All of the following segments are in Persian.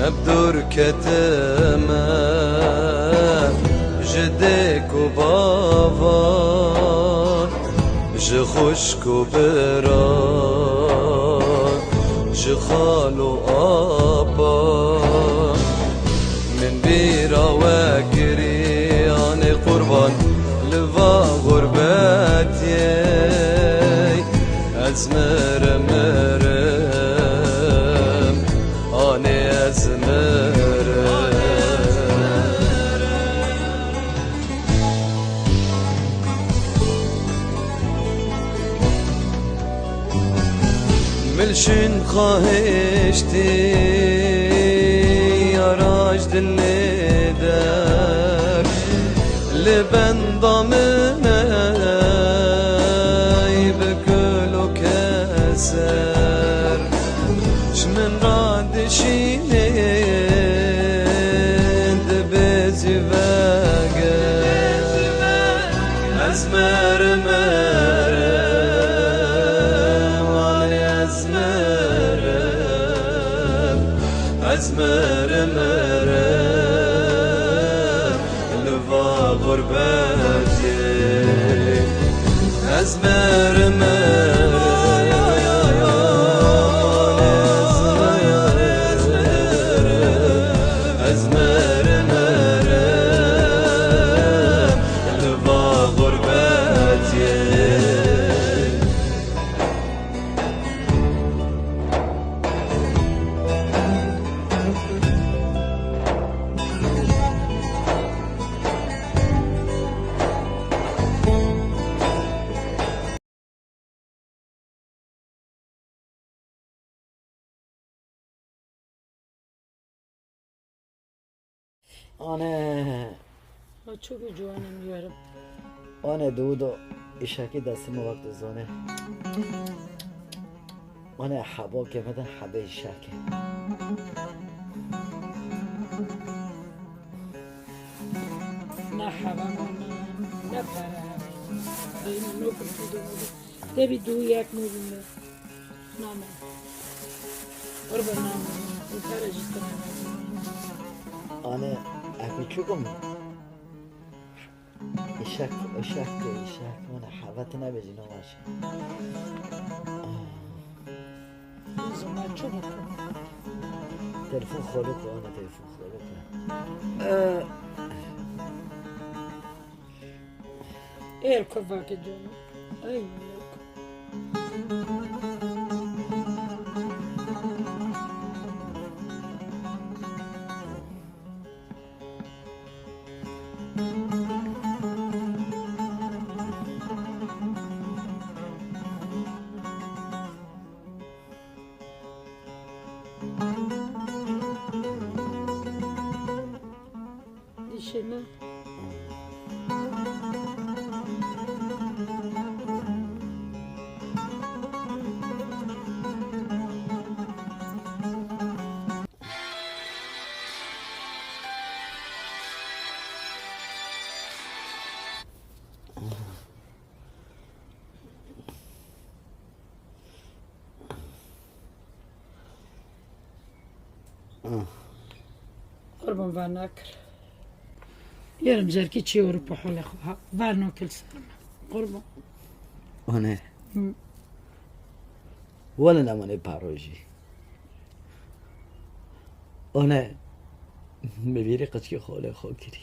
ابدور كتما جدك وبابا جخشك وبران جخال وابا من بيرا واكري اني قربان لفا غربتي ازمر مرم اني ازمر ملشن خواهشتی یاراج دلی در لبن ضامنای بکل و کسر شمن را دشینند بزی وگر از مرمر أزمر مرم لفا غربتي أزمر مرم أزمر مرم لفا غربتي آنه چوب جوانم میارم آنه دودو اشاکی دستم وقت زانه آنه حبا که مدن حبه اشاکی نه حبا نه پره این نوکم تو دو دبی دو یک موبینده نامه قربان نامه این پره جیسته آنه اکی چوکم اشاک آنه حبت نبیزی نماشه زمان چوب کن تلفون خلو که آنه تلفون خلو که ایر کفا که جانو ای ملک دیشنه قربان و نکر یارم زرکی چی اروپا حال خواه و ناکل سرم قربان آنه ولی نمانه پروژی آنه میبیری قطعی خاله خاکری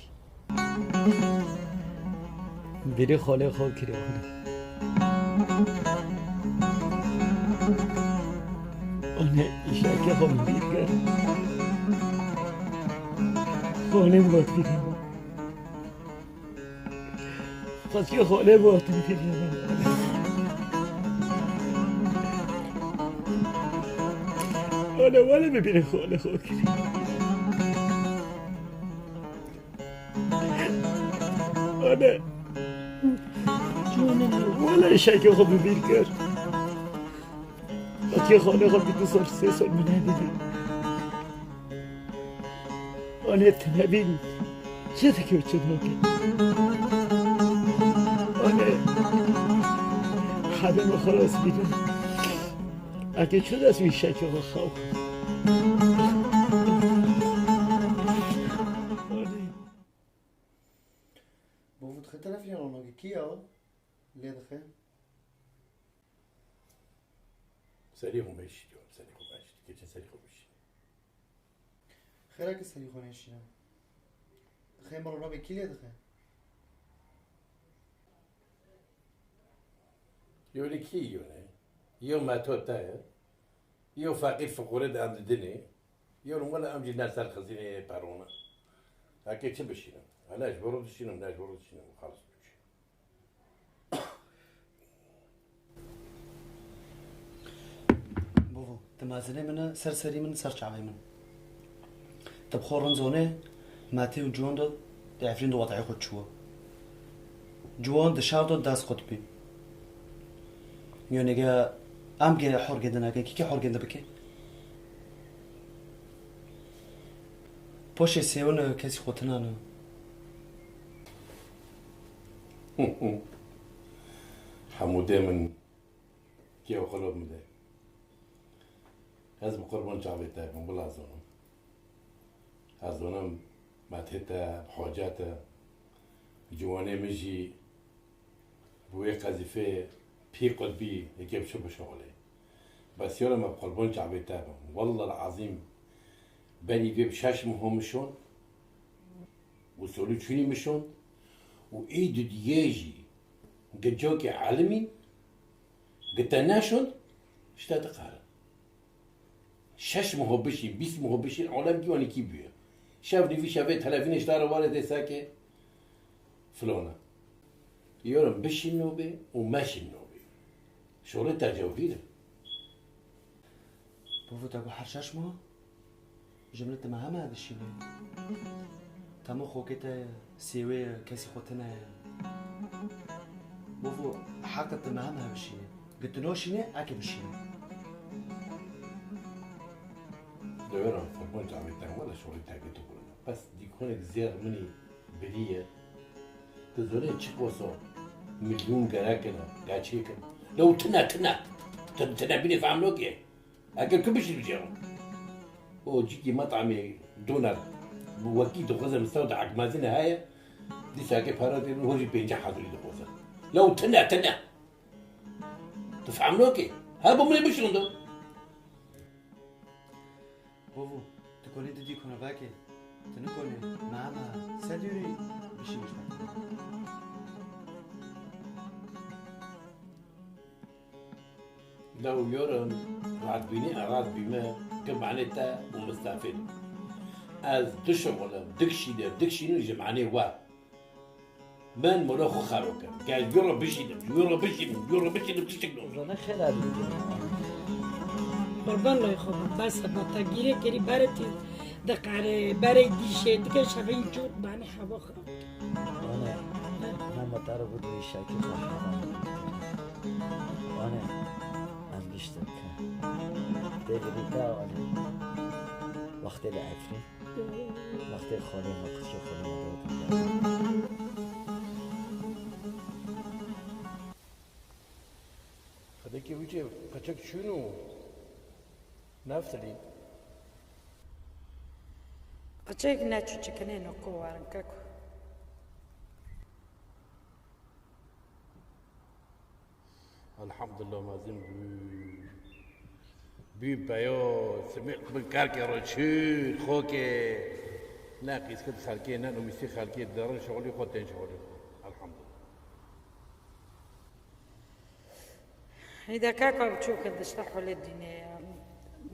بیری خاله خاکری آنه ایشاکی خواهم بیرگر خاله باید بیریم قطعی خاله باید بیریم آنه ولی ببینه خاله خاکری آنه ولی شکل خب ببین کرد قطعی خاله خب 2 سال 3 سال منه دیدیم آنه تنبین چه تکیو چه ناکن آنه خدم خلاص بیدن اگه چود از این شکل خواه کیا لید خیر سری خوب بشید سری خوب بشید که سری خوب بشید خیره که سری خونه شیرم خیر مرا را به کی لید خیر یوری کی یونه یو ماتو تایه یو فقیر فقوره دام دنی یو ولا امجي الناس الخزينه بارونا هكا چه بشینم علاش برو بشینم علاش برو بشینم خلاص بشین بابا تمازنه من سرسری من سرچاوی من تبخورن زونه ماتي وجون دو تعرفين دو وضعي خد شو جوان دشاو دو داس خد بي يعني جا ام جا حور جدا كي حور جدا بكي باشه سيون كاسي خوتنا انا حموده من كيف قلوب مده هز بقربان شعبي تاعي من بلا زونم هزونم ماتهتا بحاجاتا جواني مجي بوي قذيفه بي قلبي يجيب شو بشغلي بس يوم ما بقربان شعبي تاعي والله العظيم بني في بشاش مهمشون وصولو شوني مشون وإيدو دياجي قد جوكي عالمي قد ناشون اشتاد قارن شاش مهبشي بيس مهبشي عالم ديواني كيبيو شافني في شافت تلفين اشتار والد ساكي فلونا يورم بشي النوبي وماشي النوبي شغل تجاوبينا بابا تاكو حرشاش ما جملة تمام هذا الشيء تمو خوكتا سيوي كاسي خوتنا بابا حقا تمام هذا الشيء قلت له شنو اكل الشيء دوران فرمان جامعتان ولا شغل تاكي تقولنا بس دي كونك زيار مني بلية تزوري تشكوصو مليون قراكنا قاچيكن لو تنا بيني فعملوكي اكل كبش الجو وجيكي مطعمي دونر وكيد غزة مستودع عقمازين هاي دي ساكي باراتي وهوجي بينجح حضري دخوزة لو تنا تفهملوكي هابو مني بشرندو بابا تقولي دي كنا باكي تنقولي ماما سادوري بشي مش لو يورم راد بيني أراد بما كمعناتها ومستعفل از تشغل دكشي نجي معني وا من ملاخو خاروكا قال يورو بشي تشتغلوا روزانه خیلی عادی قربان لای خوب بس با تغییر کری برای دقاره برای دیشه دیگه شبه اینجور معنی هوا خراب من مطار بود روی شاکی خواهد از بیشتر که دیگه تا وقتی لعفری وقتی خالی مقصی خالی مداد خديكي وجه قشك شنو نفتلي قچه نچو چکنه نکو وارن ککو الحمد لله ما زين بي بايو سمعت من كاركي روتشين خوكي ناقص كنت خالكي نانو ميسي خالكي دارن شغلي خوتين شغلي الحمد لله إذا كاكا بتشوف كده اشتحوا للدنيا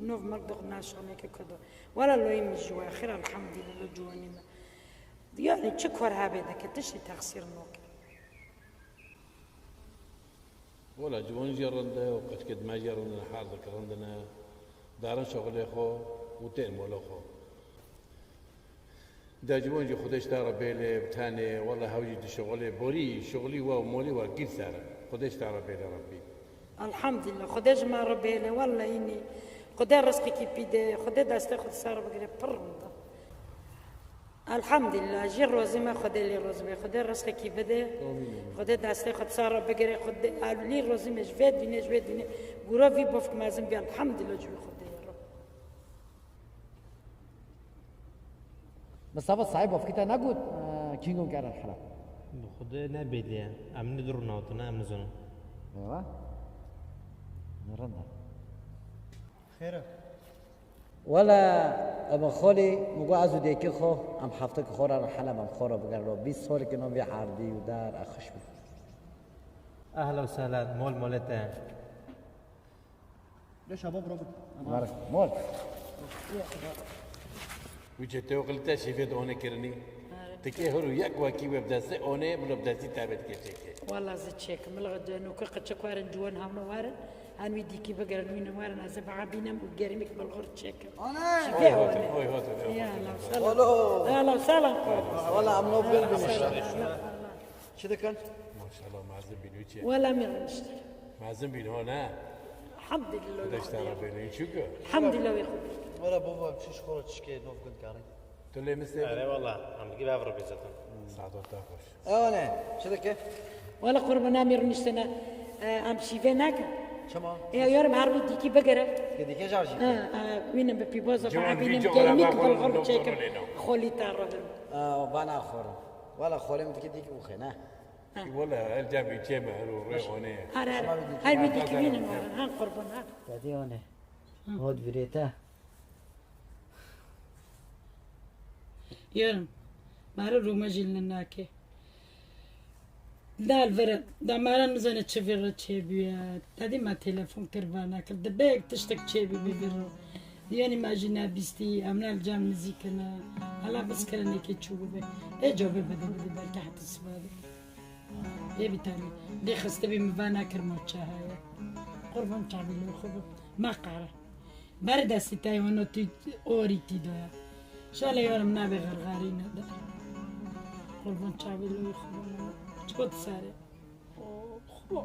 نوف مقدق ناشوني كده ولا لو يمشي آخر الحمد لله جواني ما يعني تشكر هابدا كتشي تخسير نوك ولا جوان جرنده وقد كد ما جرنا حال ذكرنا دارن شغلي خو وتين مولا خو دا جوان جي خدش دار بيلي بتاني والله هاوجي دي شغلي بوري شغلي واو مولي وقيل سارة خدش دار بيلي ربي الحمد لله خداش ما ربينا والله إني خدا رزقي كي بيدي خدا داسته خد سارة بقري برندا الحمد لله جي روزي ما خدا لي روزي خدا رزقي كي بده خدا داسته خد سارة بقري خدا لي روزي مش فيد بيني غورا في بوفك مازن بي الحمد لله جو خدا يا رب بس هذا صعب وفكتا نقول كينغون كارن حرام خدا نبیدیم امن درو ناتونه امن زنم ايوه نرنا خێرە ولا ابن خالي مقو عزو ديكي خو ام حفتك خورا حلب ام خورا بقرلو 20 سال كنو بي عردي ودار اخش بي اهلا وسهلا مول مولته ليش ابو برو مارك مول وجهته قلت شفت أنا كرني تكيه هرو يك وكي وبدأت أنا من بدأت تعبت كذا والله زد شيك ملغد انه كقد شكوارن جوان هم وارن ان ويدي كي بقرن وين وارن از بعبينا وقرمك بالغرد شيك انا يا الله سلام يا الله سلام والله عم نوبل شو ذكر ما شاء الله معزم بينوتي ولا مرنشت معزم بين هنا الحمد لله ده اشتغل بيني شو الحمد لله يا اخوي ولا بابا بشيش خورا تشكي نوف كنت كاري تقول لي مثل لا والله عم بجيب افرو بيزتن ساعات وتاخش انا شو ذكر ولا قربنا مرنشتنا امشي فينك شما يا يوم عربي ديكي بقرة كديك جارجي وين ببي بوزة جوان بعبينا فيديو مقرمك ولا بالغرد باخذ شيك نوبر خولي تارودن بانا خورا ولا خوري متكديك وخنا ولا الجامي جامع هرو هنا هاي بدي كمين هان قربنا تادي انا هود بريتا يرم مارا روما جيلنا ناكي دا الفرد دا مارا نزانة تشفيرا تشيبيا تادي ما تلفون كربانا كرد بيك تشتك تشيبي بيبيرو يعني ما جينا بيستي امنا الجام مزيكنا هلا بس كرنا كي تشوفوا بي ايه جوابي بدي بركة حتى السبادة ايه بتالي دي خستبي مبانا كرموتشا هاي قربان تعبي لو خبو ما قارة باردة ستاي ونو تي اوري تي دويا شالا يورم نابي غرغارين هذا قربان تعبي لو خبو شكوت ساري خبو